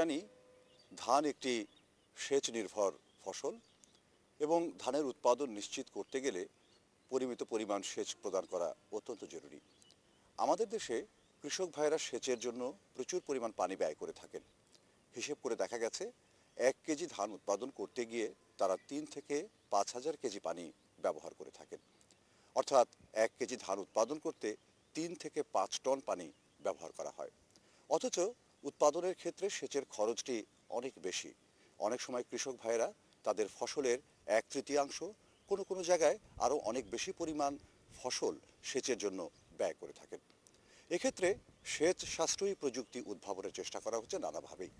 জানি ধান একটি সেচ নির্ভর ফসল এবং ধানের উৎপাদন নিশ্চিত করতে গেলে পরিমিত পরিমাণ সেচ প্রদান করা অত্যন্ত জরুরি। আমাদের দেশে কৃষক ভাইয়েরা সেচের জন্য প্রচুর পরিমাণ পানি ব্যয় করে থাকেন। হিসেব করে দেখা গেছে 1 কেজি ধান উৎপাদন করতে গিয়ে তারা 3 থেকে 5,000 কেজি পানি ব্যবহার করে থাকেন। অর্থাৎ 1 কেজি ধান উৎপাদন করতে 3 থেকে 5 টন পানি ব্যবহার করা হয়। অথচ উৎপাদনের ক্ষেত্রে সেচের খরচটি অনেক বেশি। অনেক সময় কৃষক ভাইয়েরা তাদের ফসলের 1/3 কোনো কোনো জায়গায় আরও অনেক বেশি পরিমাণ ফসল সেচের জন্য ব্যয় করে থাকেন। এক্ষেত্রে সেচ সাশ্রয়ী প্রযুক্তি উদ্ভাবনের চেষ্টা করা হচ্ছে নানাভাবেই।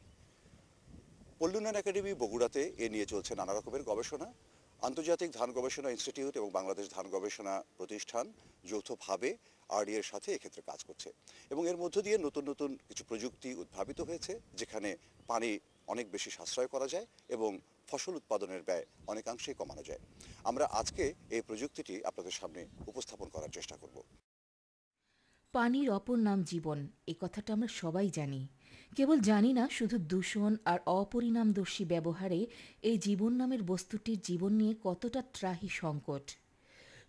পল্লী উন্নয়ন একাডেমি বগুড়াতে এ নিয়ে চলছে নানা রকমের গবেষণা। আন্তর্জাতিক ধান গবেষণা ইনস্টিটিউট এবং বাংলাদেশ ধান গবেষণা প্রতিষ্ঠান যৌথভাবে আরডি এর সাথে এক্ষেত্রে কাজ করছে এবং এর মধ্য দিয়ে নতুন নতুন কিছু প্রযুক্তি উদ্ভাবিত হয়েছে, যেখানে পানি অনেক বেশি সাশ্রয় করা যায় এবং ফসল উৎপাদনের ব্যয় অনেকাংশেই কমানো যায়। আমরা আজকে এই প্রযুক্তিটি আপনাদের সামনে উপস্থাপন করার চেষ্টা করব। পানির অপর নাম জীবন, এ কথাটা আমরা সবাই জানি। কেবল জানি না, শুধু দূষণ আর অপরিণামদর্শী ব্যবহারে এই জীবন নামের বস্তুটির জীবন নিয়ে কতটা ত্রাহি সংকট।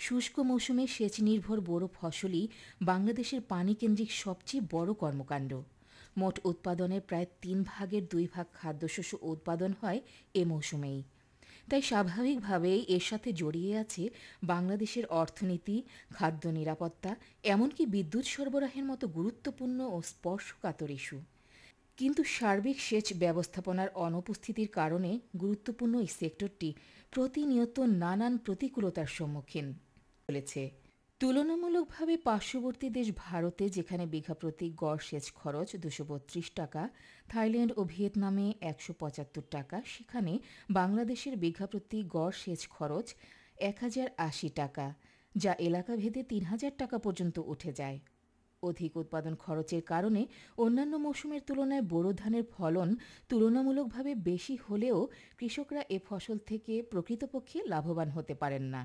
শুষ্ক মৌসুমে সেচ নির্ভর বোরো ফসলই বাংলাদেশের পানিকেন্দ্রিক সবচেয়ে বড় কর্মকাণ্ড। মোট উৎপাদনের প্রায় 3/2 খাদ্যশস্য উৎপাদন হয় এ মৌসুমেই। তাই স্বাভাবিকভাবেই এর সাথে জড়িয়ে আছে বাংলাদেশের অর্থনীতি, খাদ্য নিরাপত্তা, এমনকি বিদ্যুৎ সরবরাহের মতো গুরুত্বপূর্ণ ও স্পর্শকাতর ইস্যু। কিন্তু সার্বিক সেচ ব্যবস্থাপনার অনুপস্থিতির কারণে গুরুত্বপূর্ণ এই সেক্টরটি প্রতিনিয়ত নানান প্রতিকূলতার সম্মুখীন চলেছে। তুলনামূলকভাবে পার্শ্ববর্তী দেশ ভারতে, যেখানে বিঘা প্রতি গড় সেচ খরচ 232 টাকা, থাইল্যান্ড ও ভিয়েতনামে 175 টাকা, সেখানে বাংলাদেশের বিঘা প্রতি গড় সেচ খরচ 1080 টাকা, যা এলাকাভেদে 3000 টাকা পর্যন্ত উঠে যায়। অধিক উৎপাদন খরচের কারণে অন্যান্য মৌসুমের তুলনায় বোরো ধানের ফলন তুলনামূলকভাবে বেশি হলেও কৃষকরা এ ফসল থেকে প্রকৃতপক্ষে লাভবান হতে পারেন না।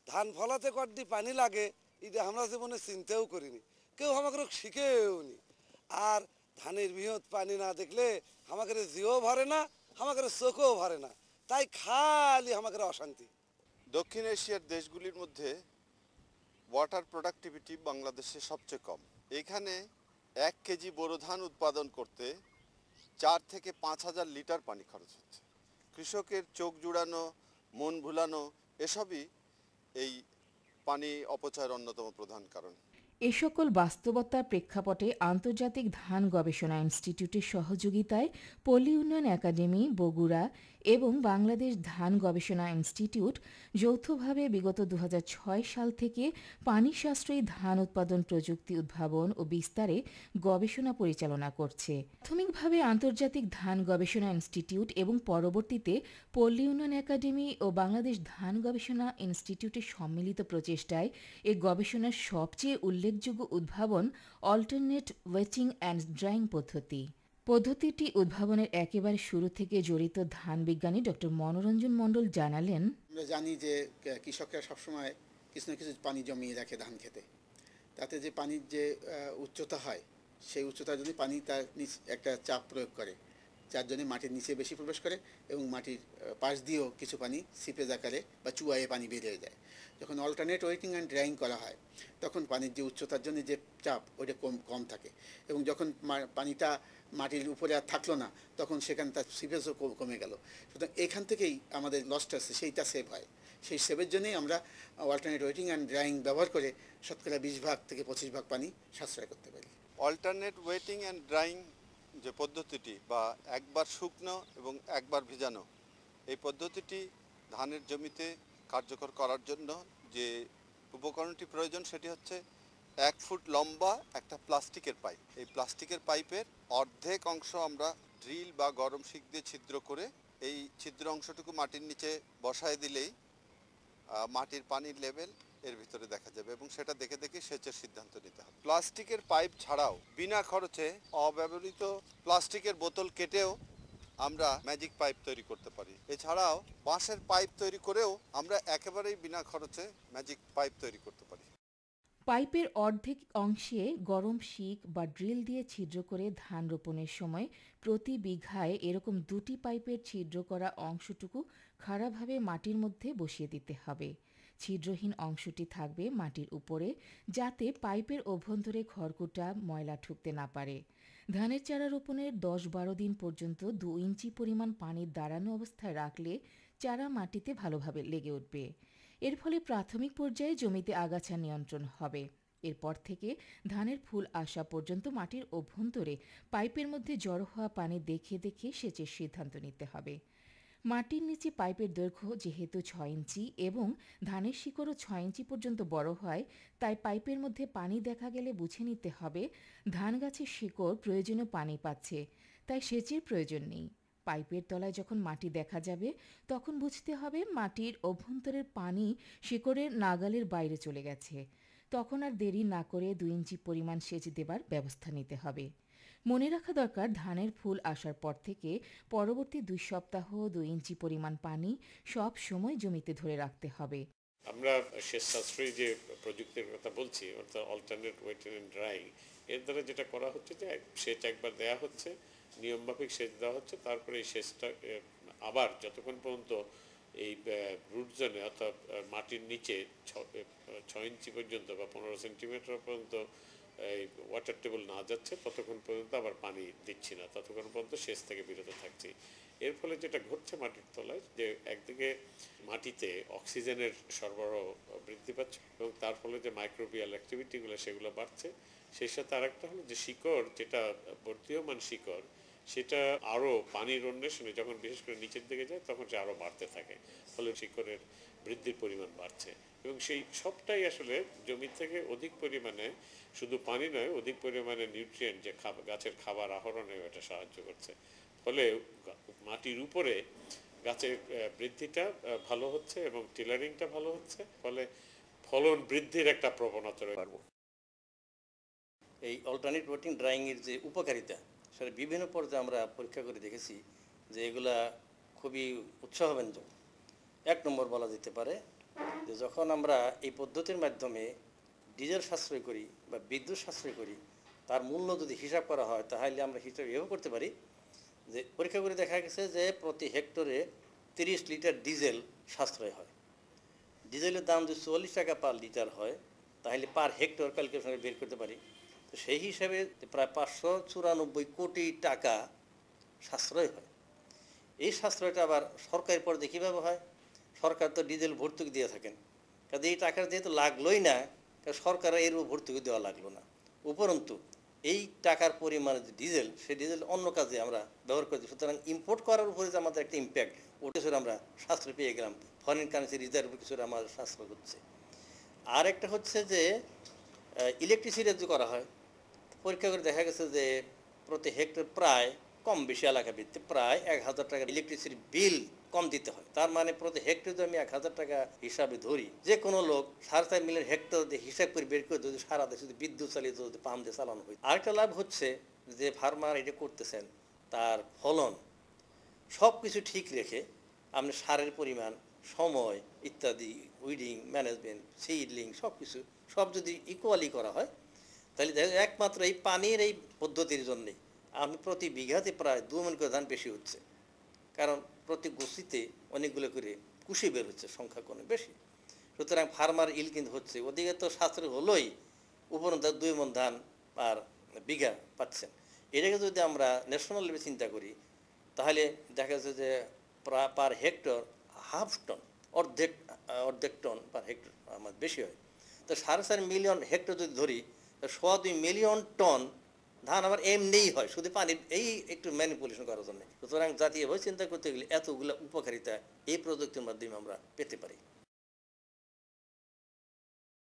ধান ফলাতে কতটি পানি লাগে এটা আমরা জীবনে চিন্তাও করিনি, কেউ আমাকে শিখেও নি। আর ধানের বৃহৎ পানি না দেখলে আমাকে জিও ভরে না, আমাকে চোখও ভরে না, তাই খালি আমাকে অশান্তি। দক্ষিণ এশিয়ার দেশগুলির মধ্যে ওয়াটার প্রোডাক্টিভিটি বাংলাদেশে সবচেয়ে কম। এখানে 1 কেজি বোরো ধান উৎপাদন করতে 4 থেকে 5,000 লিটার পানি খরচ হচ্ছে। কৃষকের চোখ জুড়ানো, মন ভুলানো, এসবই এই পানি অপচয়ের অন্যতম প্রধান কারণ। এ সকল বাস্তবতার প্রেক্ষাপটে আন্তর্জাতিক ধান গবেষণা ইনস্টিটিউটের সহযোগিতায় পল্লী উন্নয়ন একাডেমি বগুড়া এবং বাংলাদেশ ধান গবেষণা ইনস্টিটিউট যৌথভাবে বিগত 2006 সাল থেকে পানি সাশ্রয়ী ধান উৎপাদন প্রযুক্তি উদ্ভাবন ও বিস্তারে গবেষণা পরিচালনা করছে। প্রাথমিকভাবে আন্তর্জাতিক ধান গবেষণা ইনস্টিটিউট এবং পরবর্তীতে পল্লী উন্নয়ন একাডেমি ও বাংলাদেশ ধান গবেষণা ইনস্টিটিউটের সম্মিলিত প্রচেষ্টায় এ গবেষণার সবচেয়ে উল্লেখযোগ্য উদ্ভাবন অল্টারনেট ওয়েটিং অ্যান্ড ড্রাইং পদ্ধতিটি উদ্ভাবনের একেবারে শুরু থেকে জড়িত ধান বিজ্ঞানী ডক্টর মনোরঞ্জন মণ্ডল জানালেন, আমরা জানি যে কৃষকরা সবসময় কিছু না কিছু পানি জমিয়ে রাখে ধান খেতে, তাতে যে পানির যে উচ্চতা হয় সেই উচ্চতার জন্য পানি তার একটা চাপ প্রয়োগ করে, যার জন্য মাটির নিচে বেশি প্রবেশ করে এবং মাটির পাশ দিয়েও কিছু পানি সিপেজ আকারে বা চুয়ায়ে পানি বেরিয়ে যায়। যখন অল্টারনেট ওয়েটিং অ্যান্ড ড্রাইং করা হয় তখন পানির যে উচ্চতার জন্য যে চাপ ওইটা কম থাকে এবং যখন পানিটা মাটির উপরে আর থাকলো না তখন সেখানে তার সিপেজও কমে গেল। সুতরাং এখান থেকেই আমাদের লসটা আছে সেইটা সেভ হয়। সেই সেভের জন্যই আমরা অল্টারনেট ওয়েটিং অ্যান্ড ড্রাইং ব্যবহার করে শতকরা 20 থেকে 25 পানি সাশ্রয় করতে পারি। অল্টারনেট ওয়েটিং অ্যান্ড ড্রাইং যে পদ্ধতিটি, বা একবার শুকনো এবং একবার ভিজানো, এই পদ্ধতিটি ধানের জমিতে কার্যকর করার জন্য যে উপকরণটি প্রয়োজন সেটি হচ্ছে 1 ফুট লম্বা একটা প্লাস্টিকের পাইপ। এই প্লাস্টিকের পাইপের অর্ধেক অংশ আমরা ড্রিল বা গরম শিক দিয়ে ছিদ্র করে এই ছিদ্র অংশটুকু মাটির নিচে বসায় দিলেই মাটির পানির লেভেল এর ভিতরে দেখা যাবে এবং সেটা দেখে দেখে সেচের সিদ্ধান্ত নিতে হবে। প্লাস্টিকের পাইপ ছাড়াও বিনা খরচে অব্যবহৃত প্লাস্টিকের বোতল কেটেও আমরা ম্যাজিক পাইপ তৈরি করতে পারি। এছাড়াও বাঁশের পাইপ তৈরি করেও আমরা একেবারেই বিনা খরচে ম্যাজিক পাইপ তৈরি করতে পারি। পাইপের অর্ধেক অংশে গরম শিক বা ড্রিল দিয়ে ছিদ্র করে ধান রোপণের সময় প্রতি বিঘায় এরকম 2টি পাইপের ছিদ্র করা অংশটুকু খাড়াভাবে মাটির মধ্যে বসিয়ে দিতে হবে। ছিদ্রহীন অংশটি থাকবে মাটির উপরে, যাতে পাইপের অভ্যন্তরে খড়কুটা ময়লা ঢুকতে না পারে। ধানের চারা রোপণের 10-12 দিন পর্যন্ত 2 ইঞ্চি পরিমাণ পানি দাঁড়ানো অবস্থায় রাখলে চারা মাটিতে ভালোভাবে লেগে উঠবে। এর ফলে প্রাথমিক পর্যায়ে জমিতে আগাছা নিয়ন্ত্রণ হবে। এরপর থেকে ধানের ফুল আসা পর্যন্ত মাটির অভ্যন্তরে পাইপের মধ্যে জড়ো হওয়া পানি দেখে দেখে সেচের সিদ্ধান্ত নিতে হবে। মাটির নিচে পাইপের দৈর্ঘ্য যেহেতু 6 ইঞ্চি এবং ধানের শিকড়ও 6 ইঞ্চি পর্যন্ত বড় হয়, তাই পাইপের মধ্যে পানি দেখা গেলে বুঝে নিতে হবে ধান গাছের শিকড় প্রয়োজনীয় পানি পাচ্ছে, তাই সেচের প্রয়োজন নেই। পাইপের তলায় যখন মাটি দেখা যাবে তখন বুঝতে হবে মাটির অভ্যন্তরের পানি শিকড়ের নাগালের বাইরে চলে গেছে। তখন আর দেরি না করে 2 ইঞ্চি পরিমাণ সেচ দেবার ব্যবস্থা নিতে হবে। মনে রাখা দরকার, ধানের ফুল আসার পর থেকে পরবর্তী 2 সপ্তাহ 2 ইঞ্চি পরিমাণ পানি সব সময় জমিতে ধরে রাখতে হবে। আমরা সেচ সাশ্রয়ী যে প্রযুক্তির কথা বলছি, অর্থাৎ অল্টারনেট ওয়েটিং এন্ড ড্রাইং, এর দ্বারা যেটা করা হচ্ছে যে সেচ একবার দেওয়া হচ্ছে, নিয়মমাফিক সেচ দেওয়া হচ্ছে, তারপরে এই সেচটা আবার যতক্ষণ পর্যন্ত এই রুট জোনে অর্থাৎ মাটির নিচে 6 ইঞ্চি পর্যন্ত বা 15 সেন্টিমিটার পর্যন্ত এই ওয়াটার টেবল না যাচ্ছে ততক্ষণ পর্যন্ত আবার পানি দিচ্ছি না, ততক্ষণ পর্যন্ত সেচ থেকে বিরত থাকছি। এর ফলে যেটা ঘটছে মাটির তলায়, যে একদিকে মাটিতে অক্সিজেনের সরবরাহ বৃদ্ধি পাচ্ছে এবং তার ফলে যে মাইক্রোবিয়াল অ্যাক্টিভিটিগুলো সেগুলো বাড়ছে। সেই সাথে আরেকটা হলো যে শিকড়, যেটা বর্ধীয়মান শিকড়, সেটা আরও পানির অন্বেষণে যখন বিশেষ করে নিচের দিকে যায় তখন সে আরও বাড়তে থাকে, ফলে শিকড়ের বৃদ্ধির পরিমাণ বাড়ছে এবং সেই সবটাই আসলে জমি থেকে অধিক পরিমাণে শুধু পানি নয়, অধিক পরিমাণে নিউট্রিয়েন্ট যে গাছের খাবার আহরণে এটা সাহায্য করছে। ফলে মাটির উপরে গাছের বৃদ্ধিটা ভালো হচ্ছে এবং টিলারিংটা ভালো হচ্ছে, ফলে ফলন বৃদ্ধির একটা প্রবণতা রয়েছে। এই অল্টারনেট ওয়েটিং ড্রাইংয়ের যে উপকারিতা, সেটা বিভিন্ন পর্যায়ে আমরা পরীক্ষা করে দেখেছি যে এগুলা খুবই উৎসাহব্যঞ্জক। 1 নম্বর বলা যেতে পারে যে যখন আমরা এই পদ্ধতির মাধ্যমে ডিজেল সাশ্রয় করি বা বিদ্যুৎ সাশ্রয় করি, তার মূল্য যদি হিসাব করা হয় তাহলে আমরা হিসাব এভাবে করতে পারি যে পরীক্ষা করে দেখা গেছে যে প্রতি হেক্টরে 30 লিটার ডিজেল সাশ্রয় হয়। ডিজেলের দাম যদি 40 টাকা পার লিটার হয় তাহলে পার হেক্টর ক্যালকুলেশন বের করতে পারি। তো সেই হিসাবে প্রায় 594 কোটি টাকা সাশ্রয় হয়। এই সাশ্রয়টা আবার সরকারের পর্যায়ে কীভাবে হয়? সরকার তো ডিজেল ভর্তুকি দিয়ে থাকেন, কাজে এই টাকা যেহেতু লাগলোই না, সরকার এর ভর্তুকি দেওয়া লাগলো না। উপরন্তু এই টাকার পরিমাণে যে ডিজেল, সেই ডিজেল অন্য কাজে আমরা ব্যবহার করি। সুতরাং ইম্পোর্ট করার উপরে যে আমাদের একটা ইম্প্যাক্ট, ওটা কিছু আমরা সাশ্রয় পেয়ে গেলাম, ফরেন কারেন্সি রিজার্ভ কিছু আমাদের সাশ্রয় হচ্ছে। আর একটা হচ্ছে যে ইলেকট্রিসিটি যে করা হয়, পরীক্ষা করে দেখা গেছে যে প্রতি হেক্টর প্রায় কম বেশি এলাকা ভিত্তিক প্রায় 1000 টাকা ইলেকট্রিসিটি বিল কম দিতে হয়। তার মানে প্রতি হেক্টর যদি আমি 1000 টাকা হিসাবে ধরি, যে কোনো লোক 4.5 মিলিয়ন হেক্টর দিয়ে হিসাব করে বের করে যদি সারা দেশে যদি বিদ্যুৎ চালিত যদি পাম্প দিয়ে চালানো হয়। আরেকটা লাভ হচ্ছে যে ফার্মার এটা করতেছেন, তার ফলন সব কিছু ঠিক রেখে আপনি সারের পরিমাণ, সময় ইত্যাদি, উইডিং ম্যানেজমেন্ট, সিডলিং সব যদি ইকুয়ালি করা হয়, তাহলে একমাত্র এই পানির এই পদ্ধতির জন্যে আমি প্রতি বিঘাতে প্রায় 2 মণ করে ধান বেশি হচ্ছে। কারণ প্রতি গুছিতে অনেকগুলো করে কুশি বের হচ্ছে, সংখ্যা কোনো বেশি। সুতরাং ফার্মার ইল কিন্তু হচ্ছে, ওদিকে তো সাশ্রয় হলোই, উপরন্ত 2 মণ ধান পার বিঘা পাচ্ছেন। এটাকে যদি আমরা ন্যাশনাল লেভেলে চিন্তা করি তাহলে দেখা যাচ্ছে যে পার হেক্টর 1/2 টন, অর্ধেক টন পার হেক্টর আমার বেশি হয়। তো 4.5 মিলিয়ন হেক্টর যদি ধরি, 2.25 মিলিয়ন টন ধান আমার এমনিই হয় শুধু পানির এই একটু ম্যানিপুলেশন করার জন্য। সুতরাং জাতীয়ভাবে চিন্তা করতে গেলে এতগুলো উপকারিতা এই প্রযুক্তির মাধ্যমে আমরা পেতে পারি।